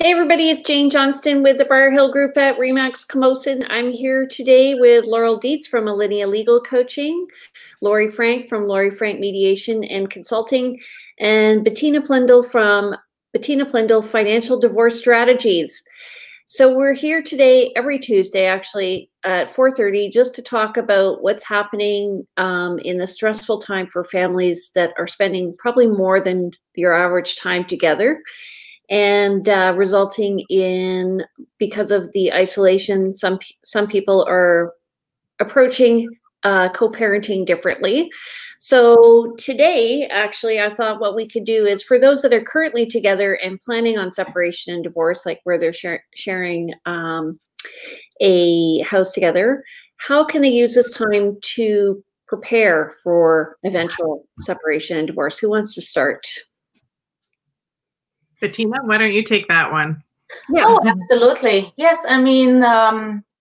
Hey everybody, it's Jane Johnston with the Briar Hill Group at Remax Camosun. I'm here today with Laurel Dietz from Alinea Legal Coaching, Lori Frank from Lori Frank Mediation and Consulting, and Bettina Plendl from Bettina Plendl Financial Divorce Strategies. So we're here today every Tuesday actually at 4:30 just to talk about what's happening in the stressful time for families that are spending probably more than your average time together. And resulting in, because of the isolation, some people are approaching co-parenting differently. So today, actually, I thought what we could do is for those that are currently together and planning on separation and divorce, like where they're sharing a house together, how can they use this time to prepare for eventual separation and divorce? Who wants to start? Bettina, why don't you take that one? Yeah. Oh, absolutely. Yes, I mean,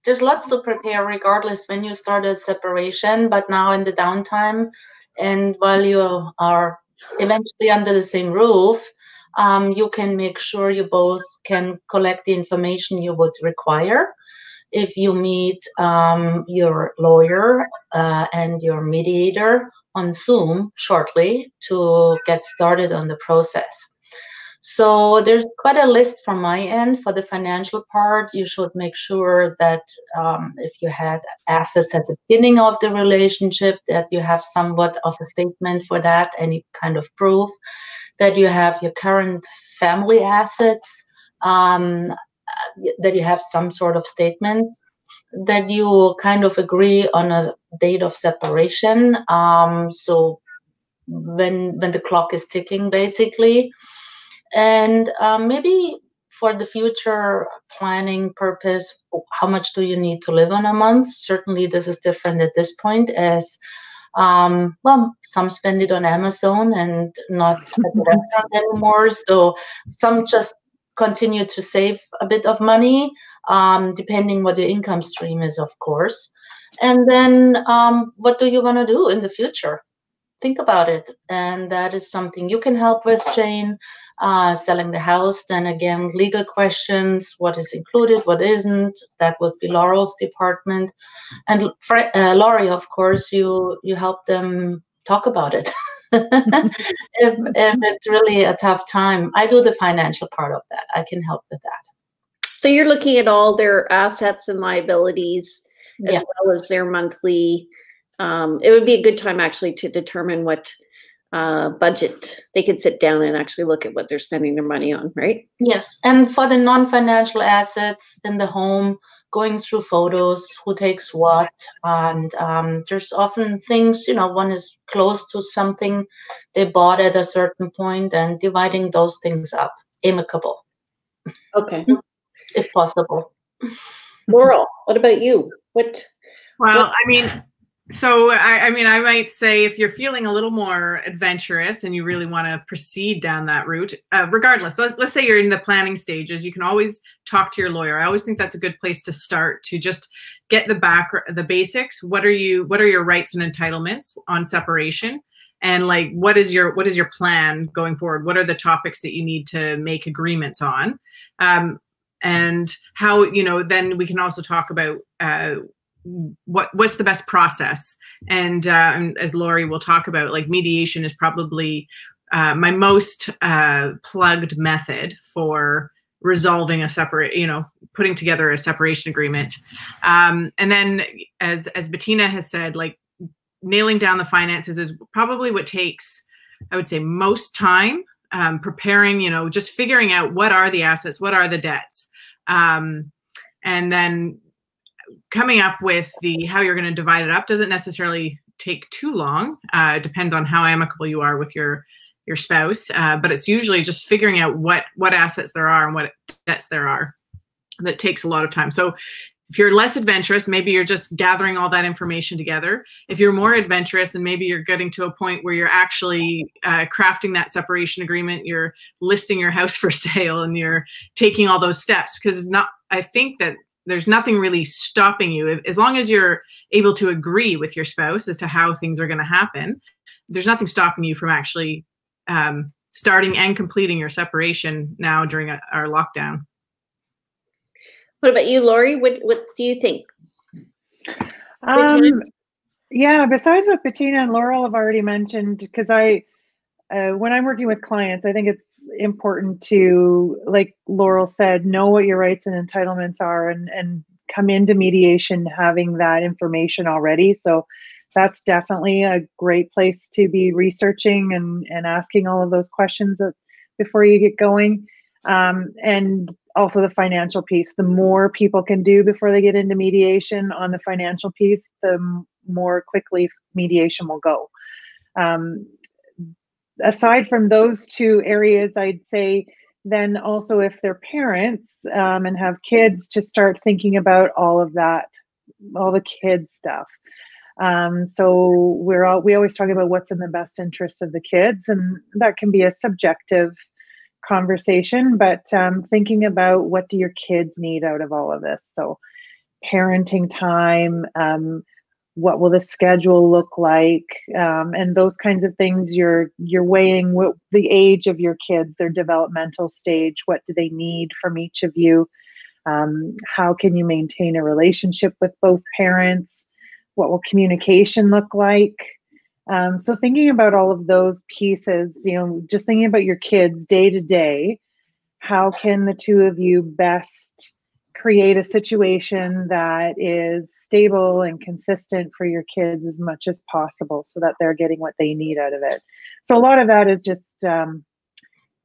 there's lots to prepare regardless when you start a separation, but now in the downtime and while you are eventually under the same roof, you can make sure you both can collect the information you would require. If you meet your lawyer and your mediator on Zoom shortly to get started on the process. So there's quite a list from my end. For the financial part, you should make sure that if you had assets at the beginning of the relationship, that you have somewhat of a statement for that, any kind of proof, that you have your current family assets, that you have some sort of statement, that you kind of agree on a date of separation. So when the clock is ticking, basically. And maybe for the future planning purpose, how much do you need to live on a month? Certainly this is different at this point as, well, some spend it on Amazon and not at the restaurant anymore. So some just continue to save a bit of money, depending what your income stream is, of course. And then what do you want to do in the future? Think about it. And that is something you can help with, Jane. Selling the house, then again, legal questions, what is included, what isn't, that would be Laurel's department. And Laurie, of course, you help them talk about it. if it's really a tough time. I do the financial part of that. I can help with that. So you're looking at all their assets and liabilities as well as their monthly. It would be a good time actually to determine what budget they could sit down and actually look at what they're spending their money on, right? Yes. And for the non-financial assets in the home, going through photos, who takes what, and there's often things, you know, one is close to something they bought at a certain point and dividing those things up, amicable. Okay. If possible. Laurel, what about you? Well, I mean, so, I mean, I might say if you're feeling a little more adventurous and you really want to proceed down that route, regardless, let's say you're in the planning stages, you can always talk to your lawyer. I always think that's a good place to start, to just get the basics. What are your rights and entitlements on separation? And like, what is your plan going forward? What are the topics that you need to make agreements on? And how, you know, then we can also talk about, what's the best process, and as Lori will talk about, like mediation is probably my most plugged method for resolving putting together a separation agreement. And then as Bettina has said, like nailing down the finances is probably what takes, I would say, most time. Preparing, you know, just figuring out what are the assets, what are the debts, and then coming up with how you're going to divide it up doesn't necessarily take too long. It depends on how amicable you are with your spouse, but it's usually just figuring out what assets there are and what debts there are. That takes a lot of time. So if you're less adventurous, maybe you're just gathering all that information together. If you're more adventurous and maybe you're getting to a point where you're actually crafting that separation agreement, you're listing your house for sale and you're taking all those steps, because I think that there's nothing really stopping you. As long as you're able to agree with your spouse as to how things are going to happen, there's nothing stopping you from actually starting and completing your separation now during our lockdown. What about you, Lori? What do you think? Yeah, besides what Bettina and Laurel have already mentioned, because when I'm working with clients, I think it's important to, like Laurel said, know what your rights and entitlements are, and come into mediation having that information already. So that's definitely a great place to be researching and asking all of those questions before you get going. And also the financial piece. The more people can do before they get into mediation on the financial piece, the more quickly mediation will go. Aside from those two areas, I'd say then also if they're parents and have kids, to start thinking about all of that, all the kids stuff. So we always talk about what's in the best interest of the kids, and that can be a subjective conversation, but thinking about what do your kids need out of all of this. So parenting time, what will the schedule look like, and those kinds of things. You're weighing the age of your kids, their developmental stage, what do they need from each of you, how can you maintain a relationship with both parents, what will communication look like. So thinking about all of those pieces, just thinking about your kids day to day, how can the two of you best create a situation that is stable and consistent for your kids as much as possible so that they're getting what they need out of it. So a lot of that is just,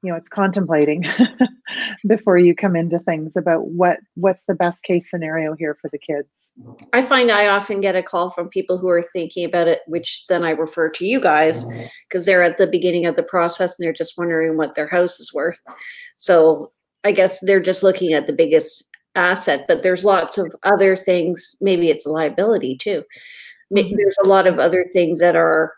it's contemplating before you come into things about what's the best case scenario here for the kids. I find I often get a call from people who are thinking about it, which then I refer to you guys because they're at the beginning of the process and they're just wondering what their house is worth. So I guess they're just looking at the biggest asset, but there's lots of other things. Maybe it's a liability too. Maybe there's a lot of other things that are,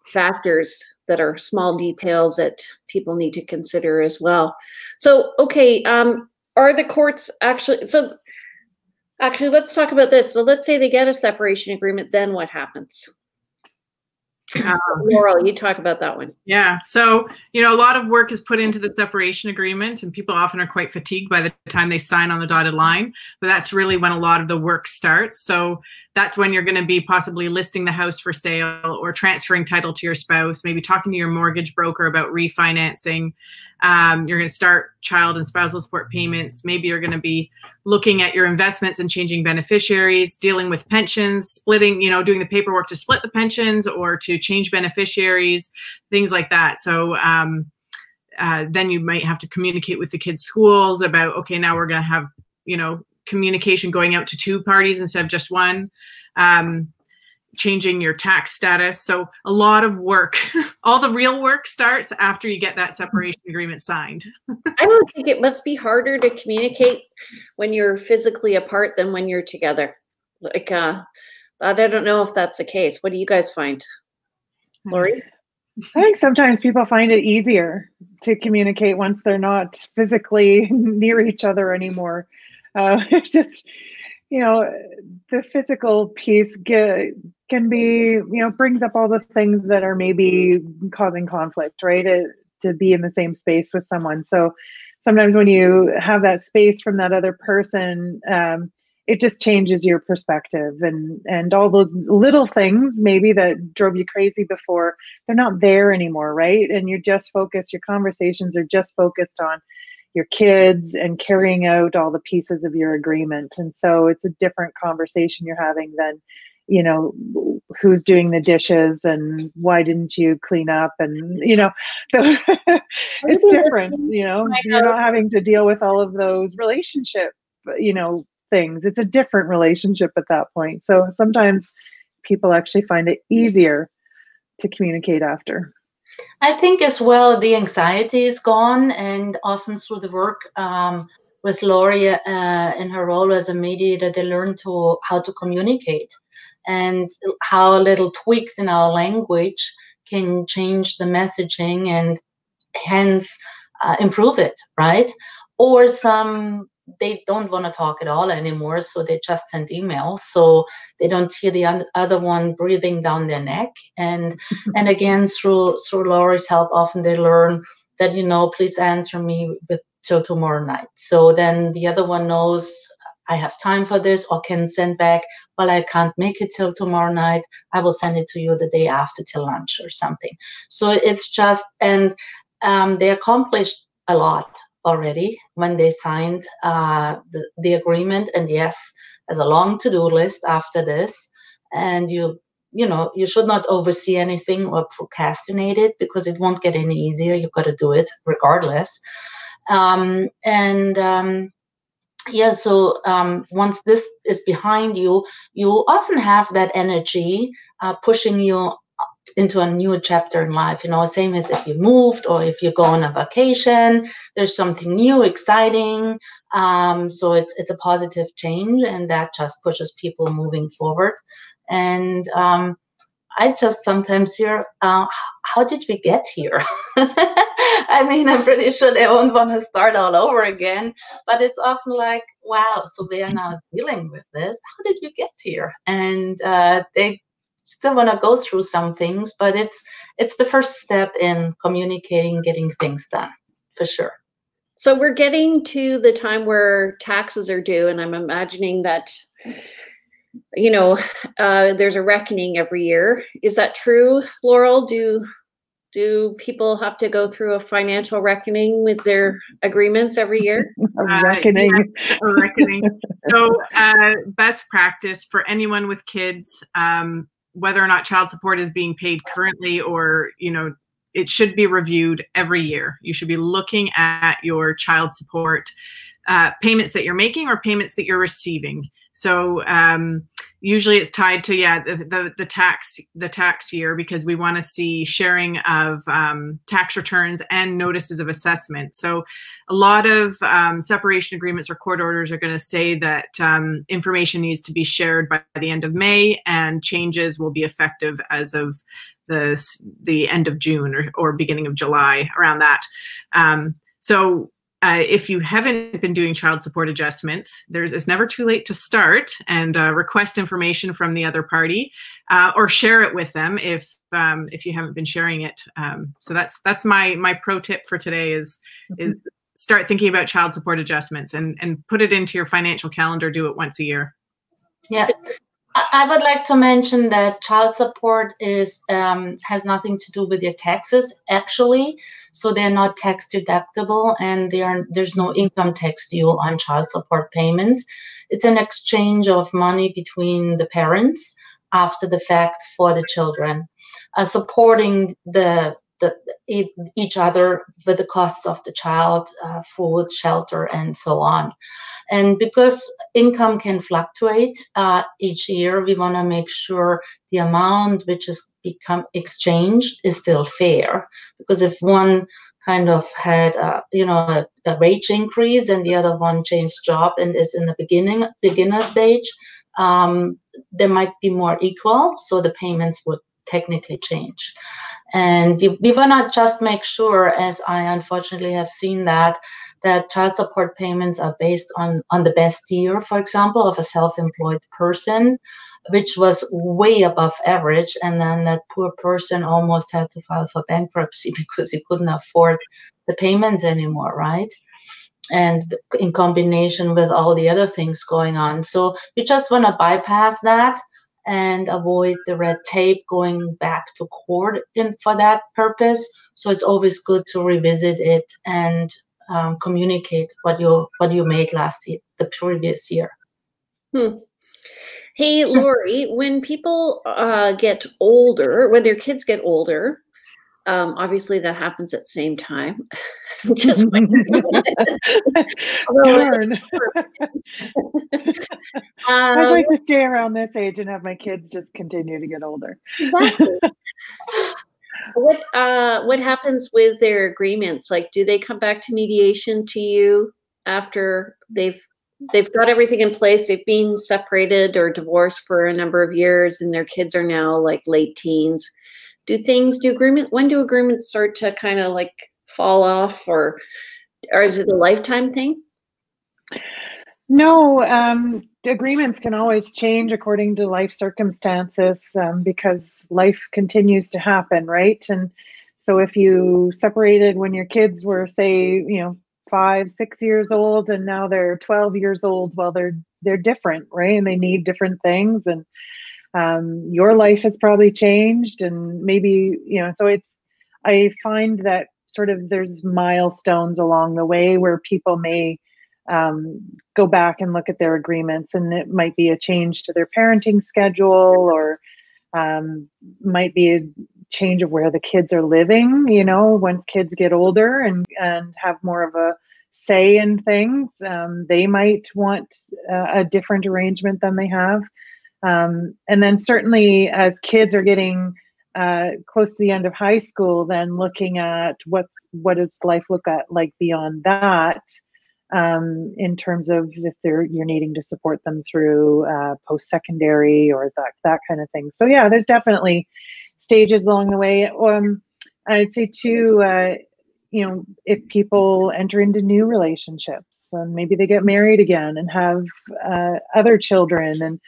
factors that are small details that people need to consider as well. So, okay, are the courts actually, let's talk about this. So let's say they get a separation agreement, then what happens? Laurel, you talk about that one. Yeah. So, a lot of work is put into the separation agreement, and people often are quite fatigued by the time they sign on the dotted line. But that's really when a lot of the work starts. So that's when you're going to be possibly listing the house for sale or transferring title to your spouse, maybe talking to your mortgage broker about refinancing. You're going to start child and spousal support payments. Maybe you're going to be looking at your investments and changing beneficiaries, dealing with pensions, splitting, doing the paperwork to split the pensions or to change beneficiaries, things like that. So then you might have to communicate with the kids' schools about, okay, now we're going to have, communication going out to two parties instead of just one. Changing your tax status. So a lot of work, all the real work starts after you get that separation agreement signed. I don't think it must be harder to communicate when you're physically apart than when you're together. Like, I don't know if that's the case. What do you guys find? Lori? I think sometimes people find it easier to communicate once they're not physically near each other anymore. It's just, the physical piece can be, brings up all those things that are maybe causing conflict, right? To be in the same space with someone. So sometimes when you have that space from that other person, it just changes your perspective, and all those little things maybe that drove you crazy before, they're not there anymore, right? And you're just focused, your conversations are just focused on your kids and carrying out all the pieces of your agreement. And so it's a different conversation you're having than, who's doing the dishes and why didn't you clean up, and, it's different, you're not having to deal with all of those relationship, things. It's a different relationship at that point. So sometimes people actually find it easier to communicate after. I think as well, the anxiety is gone, and often through the work with Lori in her role as a mediator, they learn how to communicate and how little tweaks in our language can change the messaging and hence improve it, right? Or some they don't want to talk at all anymore, so they just send emails, so they don't hear the other one breathing down their neck. And again, through Laurie's help, often they learn that, you know, please answer me till tomorrow night. So then the other one knows I have time for this, or can send back, well, I can't make it till tomorrow night, I will send it to you the day after till lunch or something. So it's just, and they accomplished a lot already when they signed the agreement. And yes, there's a long to-do list after this, and you know, you should not oversee anything or procrastinate it, because it won't get any easier. You've got to do it regardless. Yeah, so once this is behind you, you often have that energy pushing you into a new chapter in life. You know, same as if you moved or if you go on a vacation, there's something new, exciting. So it's a positive change, and that just pushes people moving forward. And I just sometimes hear, how did we get here? I mean, I'm pretty sure they won't want to start all over again, but it's often like, wow, so we are now dealing with this. How did we get here? And they still want to go through some things, but it's the first step in communicating, getting things done, for sure. So we're getting to the time where taxes are due, and I'm imagining that, you know, there's a reckoning every year. Is that true, Laurel? Do people have to go through a financial reckoning with their agreements every year? A reckoning. Yeah, a reckoning. So best practice for anyone with kids, whether or not child support is being paid currently, or, you know, it should be reviewed every year. You should be looking at your child support payments that you're making or payments that you're receiving. So usually it's tied to, the tax year, because we want to see sharing of tax returns and notices of assessment. So a lot of separation agreements or court orders are going to say that information needs to be shared by the end of May, and changes will be effective as of the end of June or beginning of July, around that. If you haven't been doing child support adjustments, it's never too late to start and request information from the other party, or share it with them if you haven't been sharing it. So that's my pro tip for today is start thinking about child support adjustments and put it into your financial calendar. Do it once a year. Yeah. I would like to mention that child support has nothing to do with your taxes, actually. So they're not tax deductible, and there's no income tax due on child support payments. It's an exchange of money between the parents after the fact for the children, supporting each other with the costs of the child, food, shelter, and so on. And because income can fluctuate each year, we want to make sure the amount which is become exchanged is still fair. Because if one kind of had a wage increase and the other one changed job and is in the beginner stage, they might be more equal, so the payments would technically change. And we want to just make sure, as I unfortunately have seen that child support payments are based on the best year, for example, of a self-employed person, which was way above average. And then that poor person almost had to file for bankruptcy because he couldn't afford the payments anymore, right? And in combination with all the other things going on. So we just want to bypass that and avoid the red tape going back to court for that purpose. So it's always good to revisit it and communicate what you made last year, the previous year. Hey, Lori, when people get older, when their kids get older, obviously that happens at the same time. Just darn. I'd like to stay around this age and have my kids just continue to get older. Exactly. What happens with their agreements? Like, do they come back to mediation to you after they've got everything in place? They've been separated or divorced for a number of years, and their kids are now like late teens. When do agreements start to kind of like fall off, or is it a lifetime thing? No, agreements can always change according to life circumstances, because life continues to happen, right? And so if you separated when your kids were, say, 5, 6 years old, and now they're 12 years old, well, they're different, right? And they need different things, and your life has probably changed, and maybe, so I find that sort of there's milestones along the way where people may go back and look at their agreements, and it might be a change to their parenting schedule, or might be a change of where the kids are living, once kids get older and have more of a say in things, they might want a different arrangement than they have. And then certainly as kids are getting close to the end of high school, then looking at what does life look like beyond that, in terms of if you're needing to support them through post-secondary or that kind of thing. So yeah, there's definitely stages along the way. I'd say too, if people enter into new relationships and maybe they get married again and have other children, and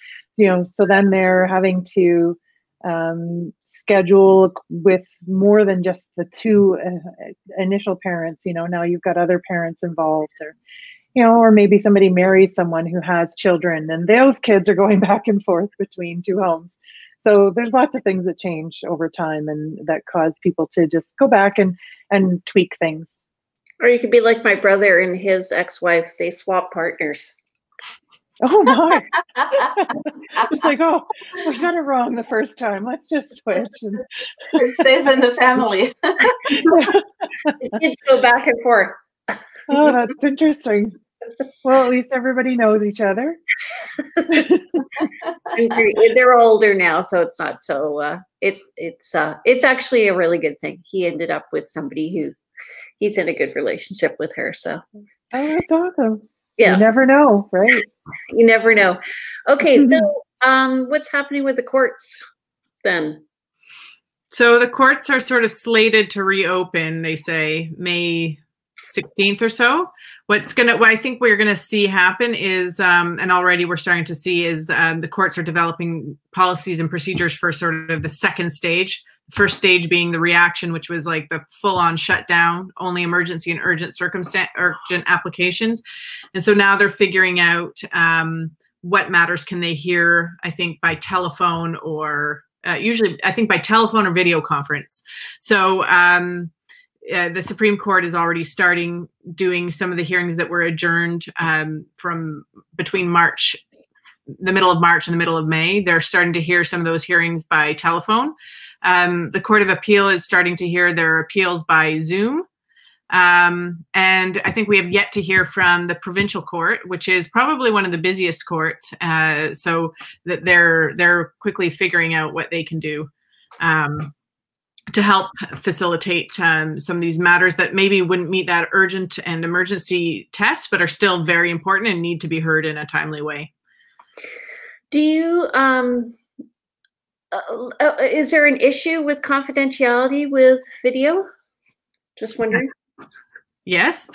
so then they're having to schedule with more than just the two initial parents. Now you've got other parents involved, or maybe somebody marries someone who has children, and those kids are going back and forth between two homes. So there's lots of things that change over time, and that cause people to just go back and tweak things. Or you could be like my brother and his ex-wife. They swap partners. Oh my. It's like, oh, we got it wrong the first time. Let's just switch. And So it stays in the family. The kids go back and forth. oh, that's interesting. Well, at least everybody knows each other. They're older now, so it's not so. It's actually a really good thing. He ended up with somebody who he's in a good relationship with her. So. Oh, that's awesome. Yeah. You never know, right? You never know. Okay, so what's happening with the courts then? So the courts are sort of slated to reopen, they say, May 16th or so. What I think we're going to see happen is, and already we're starting to see, is the courts are developing policies and procedures for sort of the second stage. First stage being the reaction, which was like the full-on shutdown, only emergency and urgent applications. And so now they're figuring out what matters can they hear, I think, by telephone or usually, I think, by telephone or video conference. So the Supreme Court is already starting doing some of the hearings that were adjourned from between the middle of March and the middle of May. They're starting to hear some of those hearings by telephone. The Court of Appeal is starting to hear their appeals by Zoom. And I think we have yet to hear from the provincial court, which is probably one of the busiest courts. So that they're quickly figuring out what they can do to help facilitate some of these matters that maybe wouldn't meet that urgent and emergency test, but are still very important and need to be heard in a timely way. Do you, is there an issue with confidentiality with video? Just wondering. Yes.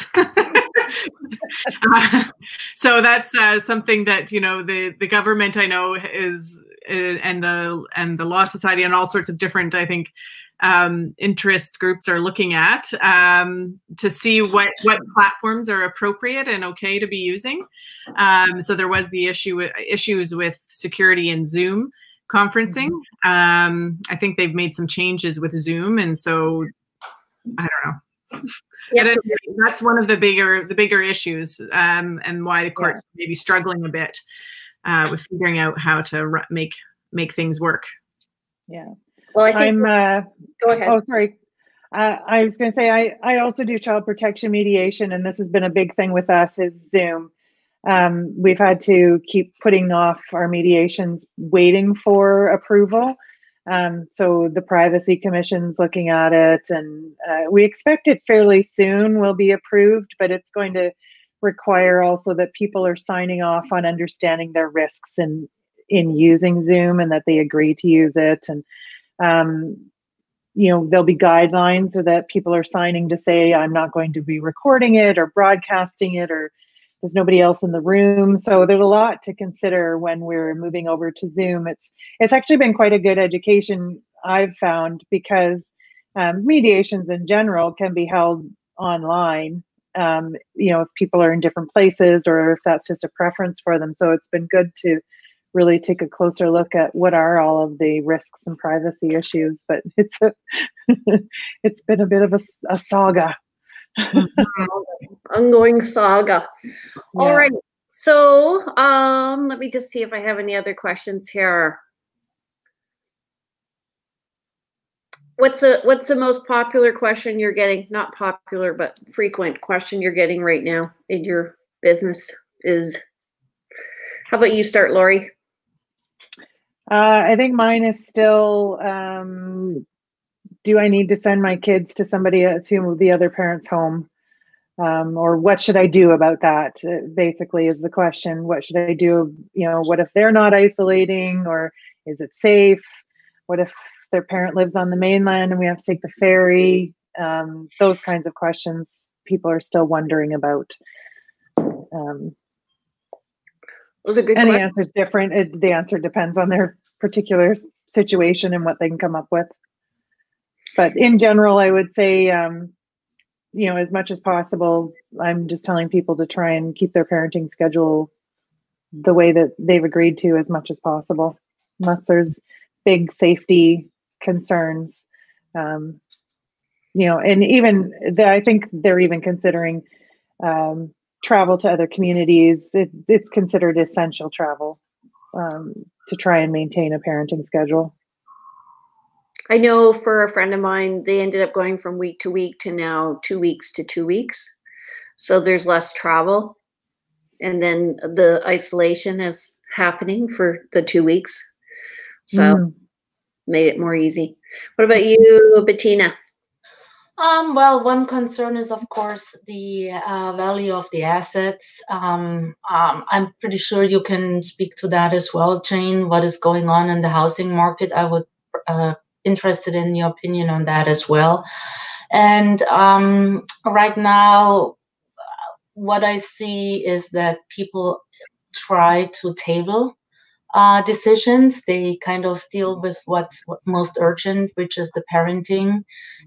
So that's something that, the government, I know, is and the Law Society and all sorts of different, I think, interest groups are looking at to see what platforms are appropriate and okay to be using. So there was the issues with security in Zoom conferencing. I think they've made some changes with Zoom, and so I don't know. Yeah. That's one of the bigger issues, and why the court's maybe struggling a bit with figuring out how to make things work. Yeah. Well, I think go ahead. Oh, sorry. I was going to say I also do child protection mediation, and this has been a big thing with us is Zoom. We've had to keep putting off our mediations, waiting for approval. So the Privacy Commission's looking at it, and we expect it fairly soon will be approved, but it's going to require also that people are signing off on understanding their risks in using Zoom, and that they agree to use it. And there'll be guidelines so that people are signing to say, I'm not going to be recording it or broadcasting it or there's nobody else in the room. So there's a lot to consider when we're moving over to Zoom. It's actually been quite a good education, I've found, because mediations in general can be held online, if people are in different places or if that's just a preference for them. So it's been good to really take a closer look at what are all of the risks and privacy issues. But it's been a bit of a saga. Ongoing saga. Yeah. All right. So let me just see if I have any other questions here. What's the most popular question you're getting? Not popular, but frequent question you're getting right now in your business is, how about you start, Lori? I think mine is still, do I need to send my kids to to the other parent's home? Or what should I do about that? Basically is the question. What should I do? What if they're not isolating, or is it safe? What if their parent lives on the mainland and we have to take the ferry? Those kinds of questions people are still wondering about. Those are good and questions. the answer is different. The answer depends on their particular situation and what they can come up with. But in general, I would say, as much as possible, I'm just telling people to try and keep their parenting schedule the way that they've agreed to as much as possible, unless there's big safety concerns. And even I think they're even considering travel to other communities. It's considered essential travel to try and maintain a parenting schedule. I know for a friend of mine, they ended up going from week to week to now 2 weeks to 2 weeks. So there's less travel. And then the isolation is happening for the 2 weeks. So made it more easy. What about you, Bettina? Well, one concern is, of course, the value of the assets. I'm pretty sure you can speak to that as well, Jane. What is going on in the housing market? I would interested in your opinion on that as well. And right now, what I see is that people try to table decisions. They kind of deal with what's most urgent, which is the parenting,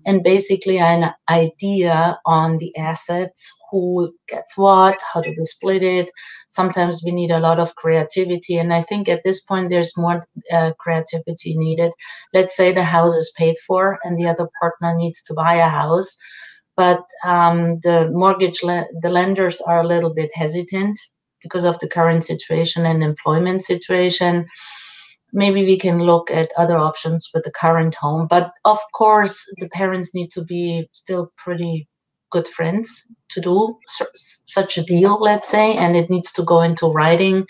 and basically an idea on the assets, who gets what, how do we split it. Sometimes we need a lot of creativity, and I think at this point there's more creativity needed. Let's say the house is paid for and the other partner needs to buy a house, but the lenders are a little bit hesitant because of the current situation and employment situation. Maybe we can look at other options with the current home. But of course, the parents need to be still pretty good friends to do such a deal, let's say, and it needs to go into writing.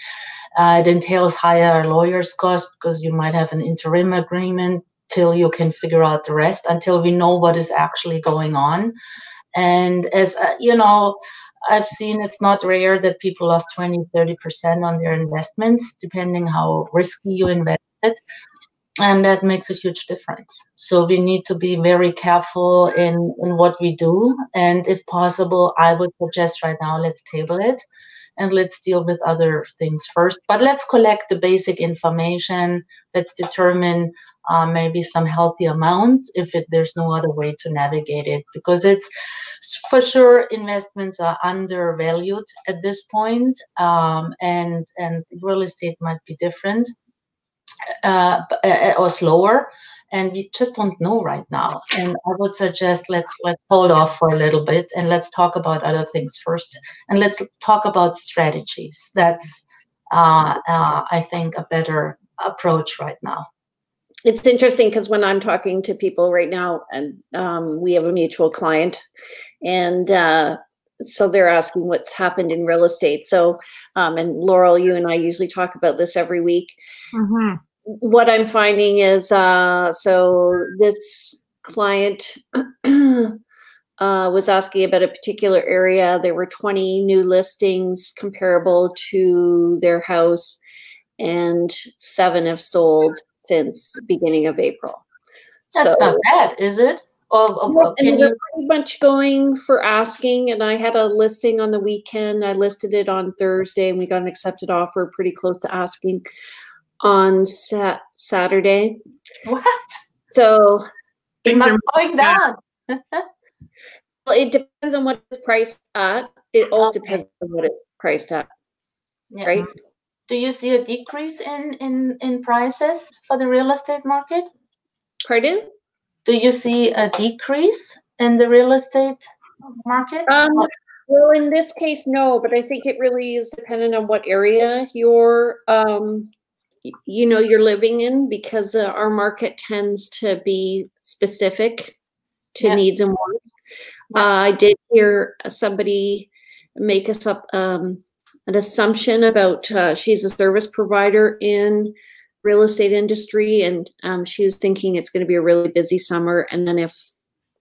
It entails higher lawyer's costs because you might have an interim agreement till you can figure out the rest, until we know what is actually going on. And as I've seen, it's not rare that people lost 20-30% on their investments, depending how risky you invested. And that makes a huge difference. So we need to be very careful in what we do. And if possible, I would suggest right now, let's table it and let's deal with other things first. But let's collect the basic information. Let's determine maybe some healthy amounts if there's no other way to navigate it, because it's for sure investments are undervalued at this point, and real estate might be different or slower, and we just don't know right now. And I would suggest let's hold off for a little bit and let's talk about other things first, and let's talk about strategies. That's I think a better approach right now. It's interesting because when I'm talking to people right now, and we have a mutual client, and so they're asking what's happened in real estate. So, and Laurel, you and I usually talk about this every week. Mm-hmm. What I'm finding is, so this client was asking about a particular area. There were 20 new listings comparable to their house, and 7 have sold since beginning of April. That's not bad, is it? Or And can we're you? pretty much going for asking, and I had a listing on the weekend. I listed it on Thursday, and we got an accepted offer pretty close to asking on Saturday. What? So Things are going down. well, it depends on what it's priced at. It all depends on what it's priced at, Yeah. right? Do you see a decrease in prices for the real estate market? Pardon? Do you see a decrease in the real estate market? Well, in this case, no, but I think it really is dependent on what area you're, you're living in, because our market tends to be specific to needs and wants. I did hear somebody make us up an assumption about she's a service provider in real estate industry, and she was thinking it's going to be a really busy summer, and then if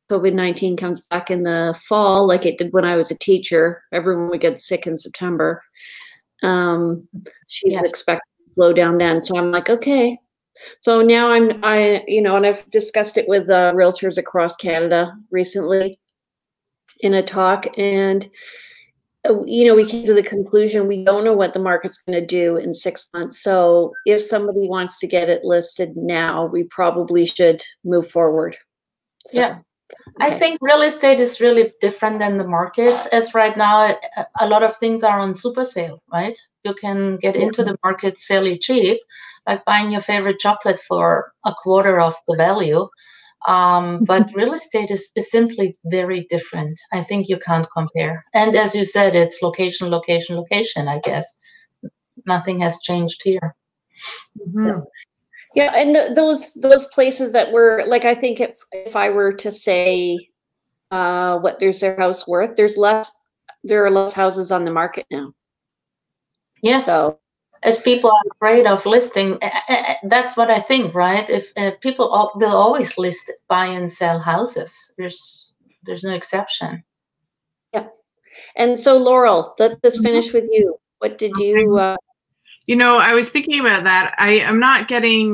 COVID-19 comes back in the fall, like it did when I was a teacher, everyone would get sick in September. She's expecting to slow down then. So I'm like, okay. So now and I've discussed it with realtors across Canada recently in a talk, and we came to the conclusion we don't know what the market's going to do in 6 months. So if somebody wants to get it listed now, we probably should move forward. So, yeah. I think real estate is really different than the markets, as right now a lot of things are on super sale, right? You can get into the markets fairly cheap, like buying your favorite chocolate for a quarter of the value. But real estate is simply very different. I think you can't compare. And as you said, it's location, location, location, I guess. Nothing has changed here. Mm-hmm. Yeah, and those places that were, like, I think if I were to say what there's their house worth, there are less houses on the market now. Yes. So as people are afraid of listing, that's what I think, right? If people will always list, buy and sell houses, there's no exception. Yeah. And so Laurel, let's just finish with you. What did you? I was thinking about that. I'm not getting,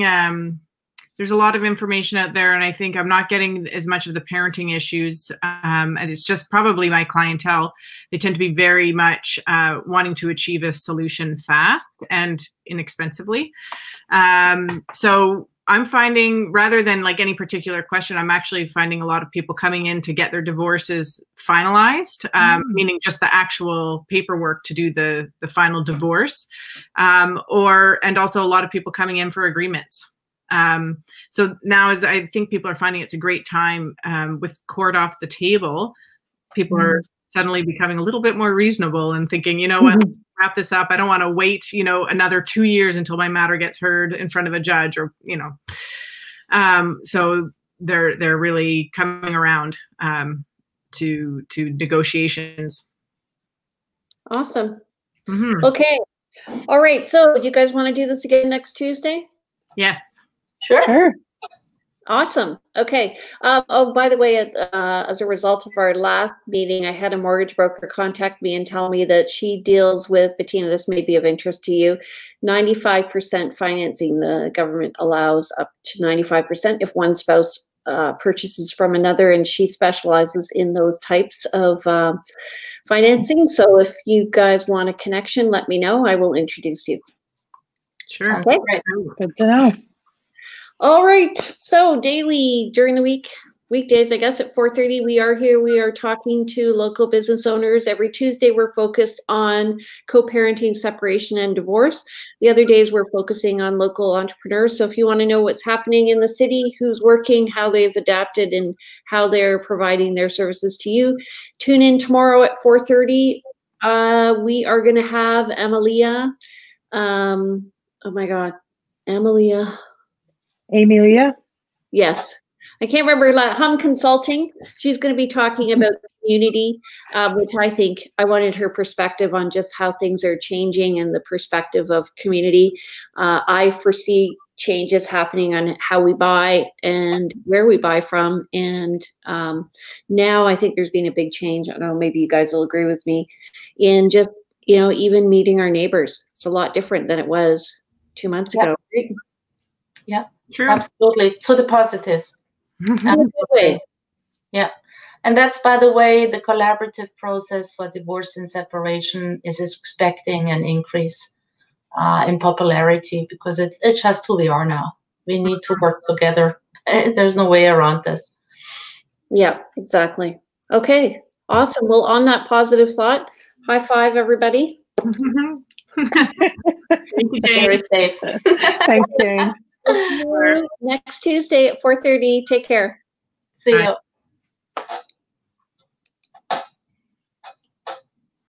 there's a lot of information out there, and I think I'm not getting as much of the parenting issues. And it's just probably my clientele. They tend to be very much wanting to achieve a solution fast and inexpensively. So I'm finding, rather than like any particular question, I'm actually finding a lot of people coming in to get their divorces finalized, meaning just the actual paperwork to do the final divorce, and also a lot of people coming in for agreements. So now, as I think people are finding, it's a great time with court off the table. People are suddenly becoming a little bit more reasonable and thinking, you know what, wrap this up. I don't want to wait, another 2 years until my matter gets heard in front of a judge, or, so they're really coming around to negotiations. Awesome. Okay. All right. So you guys want to do this again next Tuesday? Yes. Sure. Awesome. Okay. Oh, by the way, as a result of our last meeting, I had a mortgage broker contact me and tell me that she deals with, Bettina, this may be of interest to you, 95% financing. The government allows up to 95% if one spouse purchases from another, and she specializes in those types of financing. So if you guys want a connection, let me know. I will introduce you. Sure. Okay. Good to know. All right. So daily during the week, weekdays, I guess at 4:30, we are here. We are talking to local business owners. Every Tuesday, we're focused on co-parenting, separation, and divorce. The other days, we're focusing on local entrepreneurs. So if you want to know what's happening in the city, who's working, how they've adapted, and how they're providing their services to you, tune in tomorrow at 4:30. We are going to have Amelia. Oh my God, Amelia? Yes. I can't remember, Hum Consulting. She's going to be talking about community, which I think I wanted her perspective on just how things are changing and the perspective of community. I foresee changes happening on how we buy and where we buy from. And now I think there's been a big change. I don't know, maybe you guys will agree with me in just, even meeting our neighbors. It's a lot different than it was 2 months ago. Right? Yeah. True. Absolutely. So the positive. In a good way. Yeah. And that's, by the way, the collaborative process for divorce and separation is expecting an increase in popularity, because it's just who we are now. We need to work together. There's no way around this. Yeah, exactly. Okay, awesome. Well, on that positive thought, high five, everybody. Thank you, Jane. Very safe. Thanks, Jane. We'll see you next Tuesday at 4:30. Take care. See Bye. you.